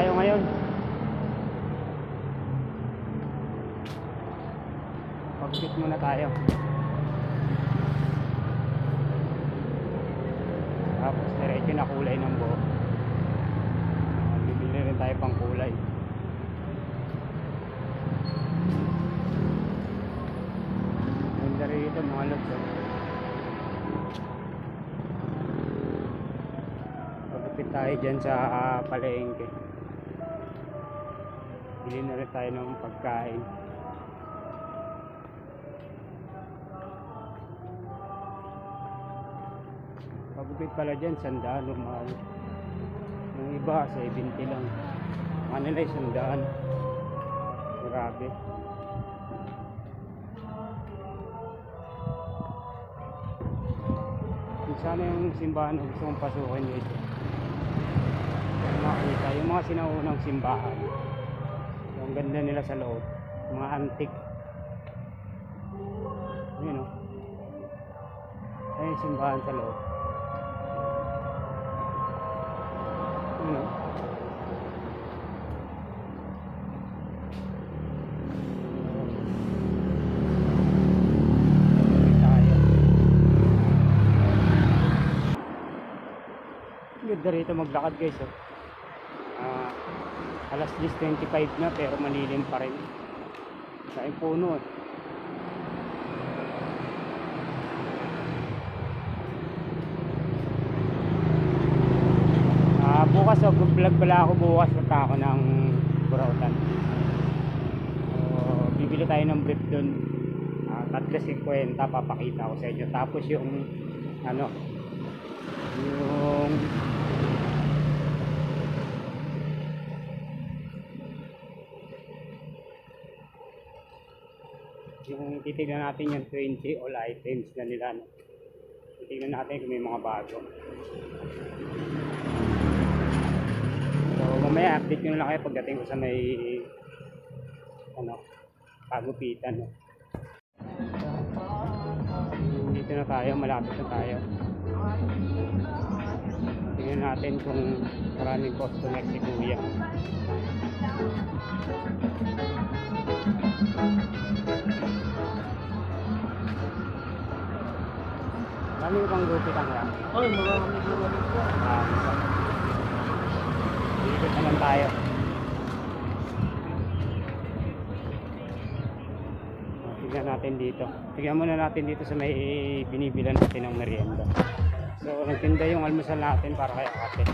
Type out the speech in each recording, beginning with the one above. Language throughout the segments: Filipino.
tayo ngayon. Pag-fit muna tayo. Tapos diretso na kulay ng buhok. Bibili rin tayo pang kulay. Ganda rito mga lods. Pag-fit tayo dyan sa palengke. Bili na rin tayo ng pagkain. Pagupit pala dyan, 100 normal. Yung iba, 70 lang. Manila ay 100. Grabe. Kung sana yung simbahan gusto kong pasukin dito. Makita yung mga sinaunang simbahan. Yung ganda nila sa loob. Mga antique. Yun o. Ayun yung simbahan sa loob. Ganda rito maglakad guys. Alas 10:25 na pero malilim pa rin. Sa puno. Bukas vlog pala ako bukas, punta ako ng Burautan. Bibili tayo ng brief doon. 3.50 papakita ko sa inyo. Tapos yung ano, yung titignan natin yung 20 all items na nila, no? Titignan natin kung may mga bago. So mamaya update nyo lang kayo pagdating ko sa may ano, pagupitan, no? Dito na tayo, malapit na tayo. Tingnan natin kung maraming customer si Kuya. Kami yung pang gupitan lang. Oy, marami po. Ikot naman tayo. Tignan natin dito. Tignan muna natin dito sa may binibilan natin ng merienda. So nagtinda yung almusal natin para kay ate.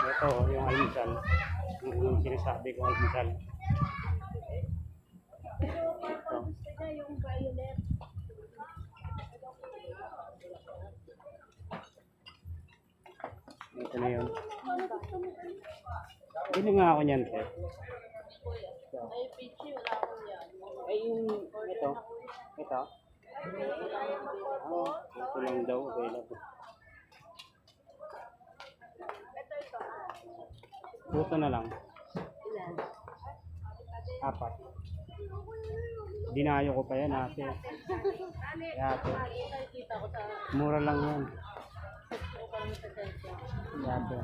Ito yung almusal. Yung sinasabi ko almusal. Ito. Ito na yun. Bili nga ako niyan, sir. Ay, yung ito. Ito. Ito lang daw available. Puto na lang. Apat. Dinayo ko pa yan, ate. Ate. Mura lang yan. Ate.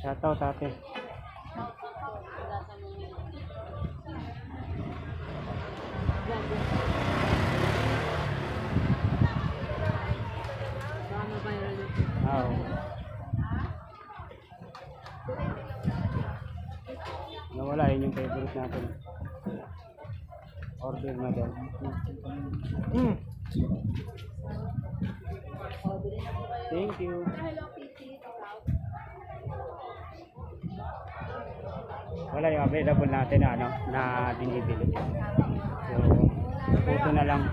Shoutout, ate. Oh. Nawala yun yung favorite natin. Order na daw. Thank you. Wala yung available natin na ano, na binibili. So, puto na lang.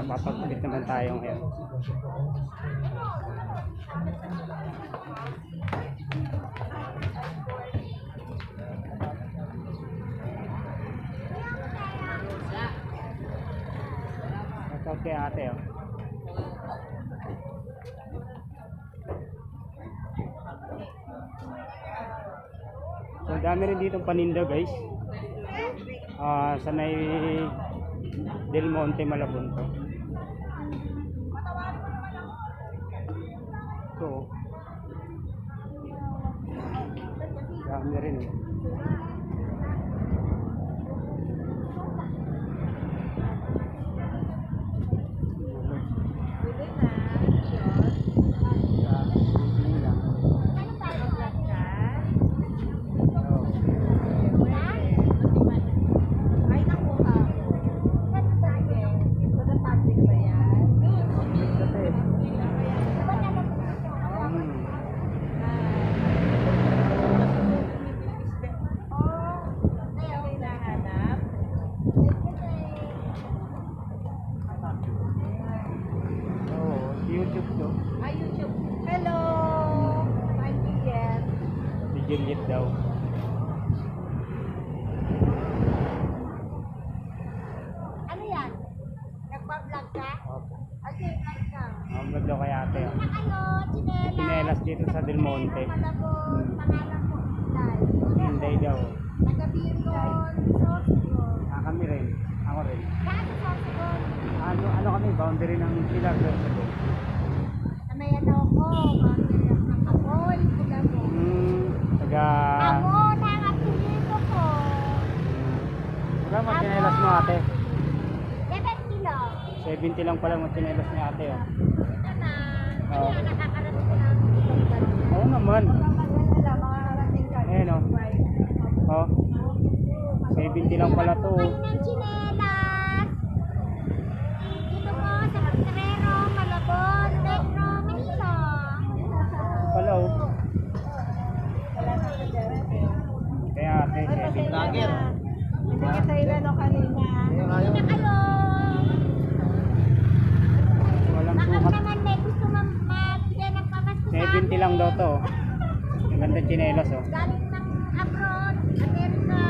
Papagpalit naman tayo ngayon. Okay, ate, oh. So Dami rin dito paninda guys. Sa may Del Monte, Malabon to. Ito. Dami rin. YouTube to. YouTube. Hello! I'm Juliet. Si Juliet daw. Ano yan? Nagpa-vlog ka? Opo. Okay, vlog ka. Vlog daw kay ate. Ano, chinelas. Chinelas dito sa Del Monte. Malabon, pangalan ko, Inday. Hindi daw. Taga-Bicol, Sorsogon. Kami rin. Ako rin. Saan sa Sorsogon? Ano kami? Boundary ng Pilar Sorsogon. Na may ano ko, mga ng Kapol, Pugamo. Taga... Amo, nakapilito ko. Magkano chinelas mo ate? 7 kilo. 70 lang pala mo chinelas ni ate. Oh. Ito na. Oo. Kaya nakakarating ko ng itong Oo naman. makakarating ka. Ayan o. Oh. 70 lang pala to. Ay, ng chinelas. Dito po sa Potrero, Malabon, Metro, Manila. Pala oh. Kaya ate, 70. Lager. Hindi ka tayo na kanina. Hindi na kayo. Walang Baka sukat. naman may gusto magbigay ng pamasko sa 70 lang daw to. Ang ganda chinelas oh. galing ng abroad, Amerika.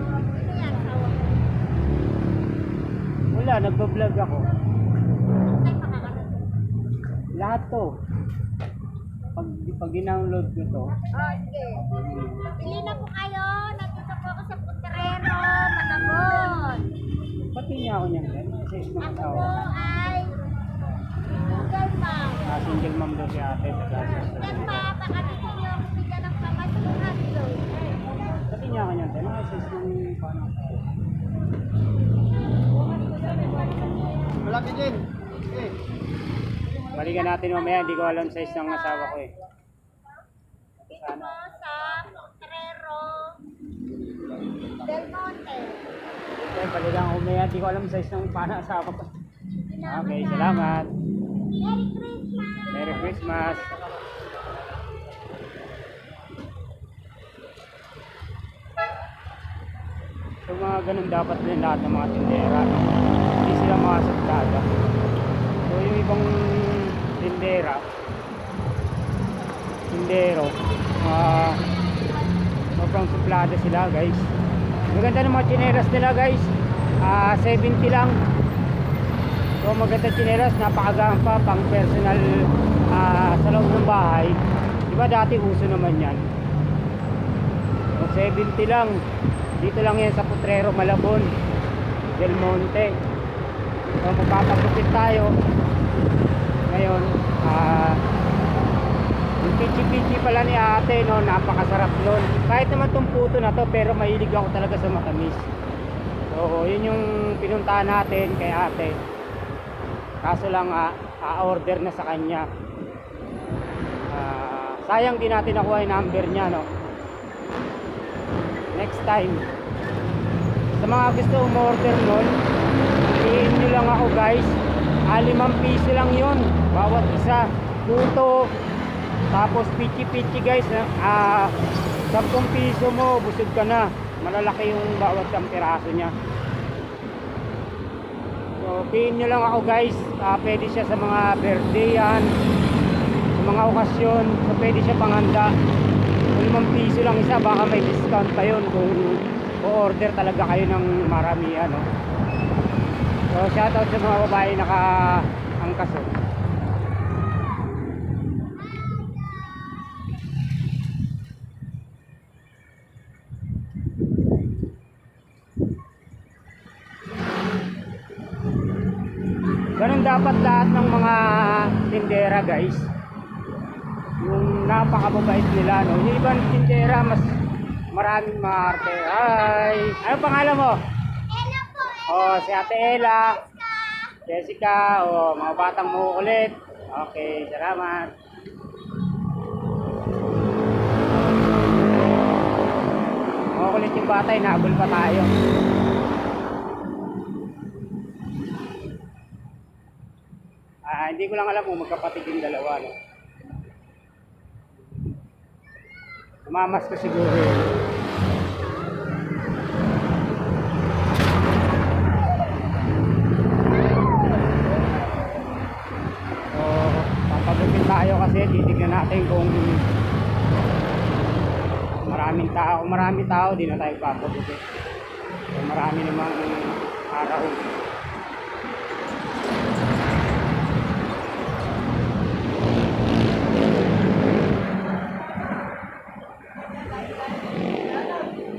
Ano yan, sawa? Wala, nagbablog ako. Ay, makakarating. Lahat to. Pag dinownload ko to, Okay. Pili na po kayo. Nandito po ako sa Potrero, Malabon. pati niya ako niyan. Kasi Ako mga po tao. ay single mom. Single mom daw si ate. Yan pa, baka gusto niyo ako bigyan ng pamasukan doon. Pati niya ako niyan. Ano kasi ng paano ako? Malaki din. Okay. Balikan natin mamaya. Hindi ko alam size ng asawa ko eh. Dito po sa Potrero, Del Monte. Okay, balikan ko mamaya. Hindi ko alam size ng paano asawa ko. Okay, salamat. Merry Christmas! Merry Christmas. So mga ganun dapat din lahat ng mga tindera. Hindi sila mga suplada. So yung ibang tindero, sobrang suplada sila guys. Maganda ng mga chineras nila guys. 70 lang. So maganda chineras, napakagaan pa pang personal sa loob ng bahay. Diba dati uso naman yan. So 70 lang. Dito lang yan sa Potrero, Malabon, Del Monte. So magpapagupit tayo. Ngayon, yung pichi-pichi pala ni ate, no, napakasarap nun. Kahit naman tong puto na to, pero mahilig ako talaga sa matamis. So yun yung pinuntahan natin kay ate. Kaso lang order na sa kanya. Sayang din natin nakuha yung number niya, no. Next time. Sa mga gusto umorder nun, i-in nyo lang ako guys. 5 piso lang yun bawat isa. Puto. Tapos pichi-pichi guys. 10 piso mo, busog ka na. Malalaki yung bawat isang piraso niya. So, pin nyo lang ako guys. Pwede siya sa mga birthday yan, sa mga okasyon. So, pwede siya panghanda. 5 piso lang isa. Baka may discount pa yun kung o-order talaga kayo ng marami. Ano. So, shoutout sa mga babae naka-angkas. dapat lahat ng mga tindera guys, yung napakababait nila, no? Yung ibang tindera mas maraming maarte. Ay, ano pangalan mo? Ella po, Oh, si Ate Ella, Jessica, oh, mga batang makukulit. Okay, salamat. Makukulit yung bata, inabol pa tayo. Hindi ko lang alam kung magkapatid yung dalawa, no? Tumamas ko siguro yun. So, papagupin tayo kasi titignan natin kung maraming tao, di na tayo papagupin. So, marami namang araw.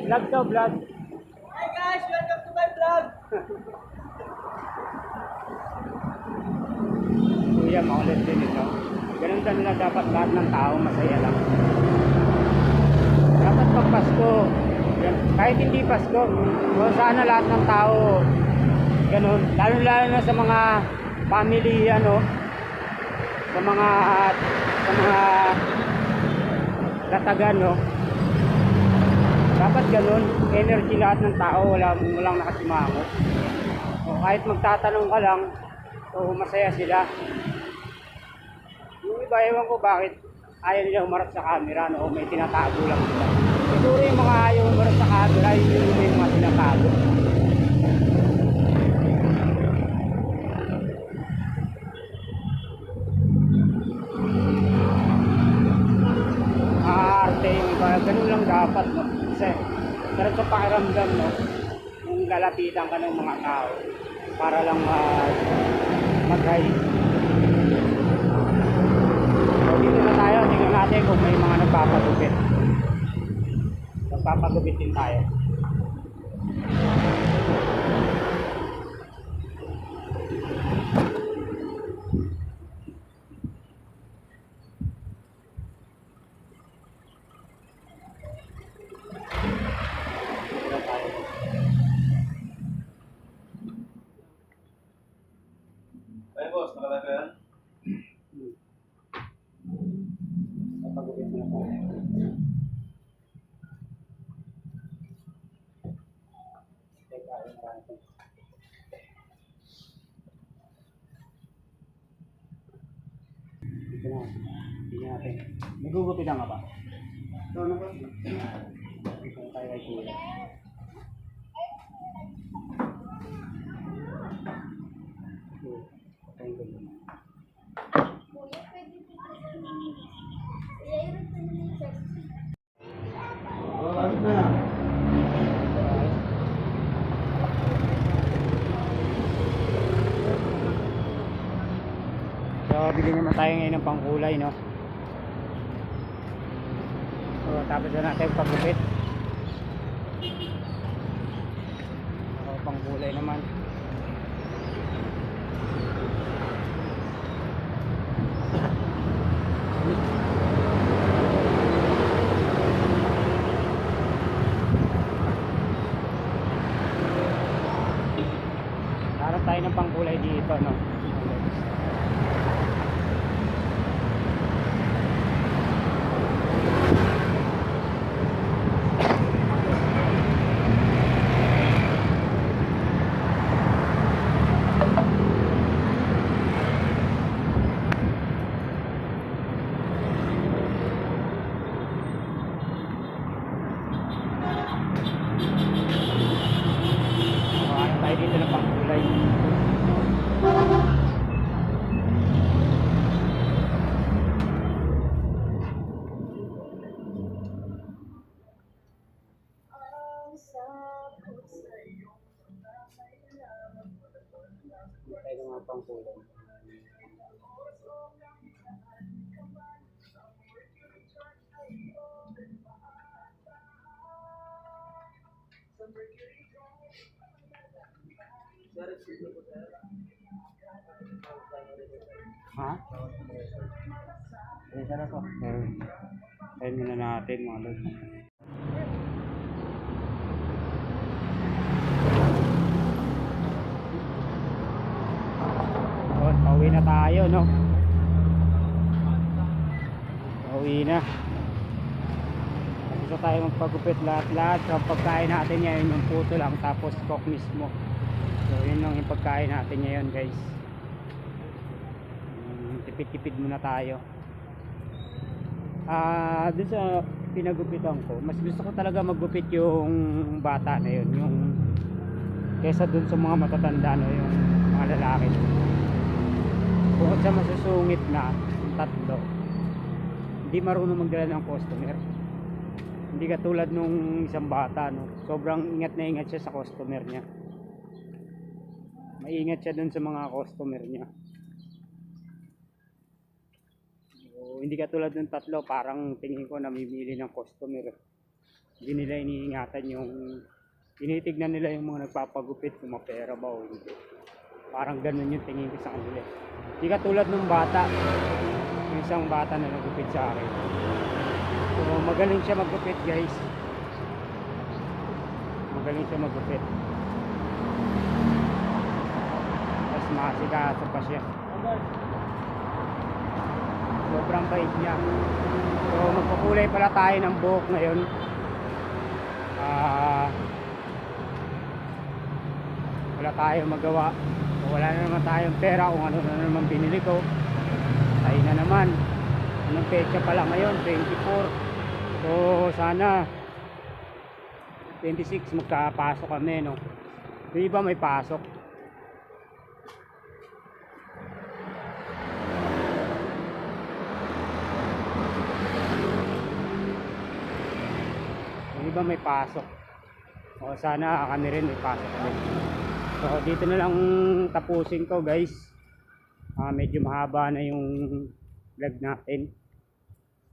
Vlog to, vlog. Hi guys, welcome to my vlog. Kuya, maulit din ito. Ganun din nila dapat lahat ng tao masaya lang. Dapat pag Pasko, kahit hindi Pasko, sana lahat ng tao ganun. Lalo na sa mga family, ano, sa mga latagan, no. Dapat ganun, energy lahat ng tao, walang nakasimangot. So, kahit magtatanong ka lang, so masaya sila. Yung iba, ewan ko bakit ayaw nila humarap sa camera, no? May tinatago lang sila. Siguro yung mga ayaw humarap sa camera, yun yung may mga tinatago. Arte yung iba, ganun lang dapat, no? Kasi sarap sa pakiramdam, no? Yung lalapitan ka ng mga tao para lang mag-hi. So dito na tayo, tingnan natin kung may mga nagpapagupit. Nagpapagupit din tayo. Ay boss, nakalaga yan? Nagpapagupit na tayo. Teka, ayun natin. Dito na. Tingnan natin. May gugupitan ka ba? Ito na ba? Dito na tayo kay Kuya. Patayin ko muna. Oh, ano na? So, bigyan naman tayo ngayon ng pangkulay, no? So, tapos na natin pagupit. So, pangkulay naman. Harap tayo ng pangkulay dito, no? Harap tayo dito ng pangkulay. Tayo ng mga pangkulay. Isa na po. Ayun muna natin mga lods. Oh, pauwi na tayo, no? Pauwi na. Gusto tayo magpagupit lahat-lahat. So pagkain natin ngayon yung puto lang tapos cook mismo. So yun lang yung pagkain natin ngayon guys. Tipid-tipid muna tayo. Dun sa pinagupitan ko, mas gusto ko talaga maggupit yung bata na yun, yung kesa dun sa mga matatanda, no, yung mga lalaki. Bukod sa masusungit na yung tatlo, hindi marunong magdala ng customer. Hindi katulad nung isang bata, no, sobrang ingat na ingat siya sa customer niya. Maingat siya dun sa mga customer niya. Hindi katulad ng tatlo, parang tingin ko namimili ng customer. Hindi nila iniingatan yung tinitignan nila yung mga nagpapagupit kung mapera ba o hindi. Parang ganun yung tingin ko sa kanila. Hindi katulad ng bata, yung isang bata na nagupit sa akin. So magaling siya maggupit guys. Magaling siya maggupit. Tapos masikasa pa siya. Sobrang bait niya. So magpakulay pala tayo ng buhok ngayon. Wala tayong magawa. So, wala na naman tayong pera kung ano na naman binili ko. Tayo na naman. Anong pecha pala ngayon? 24. So sana 26 magkapasok kami, no? Yung iba may pasok. Iba may pasok. O sana kami rin may pasok kami. So dito na lang tapusin ko guys. Medyo mahaba na yung vlog natin.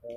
So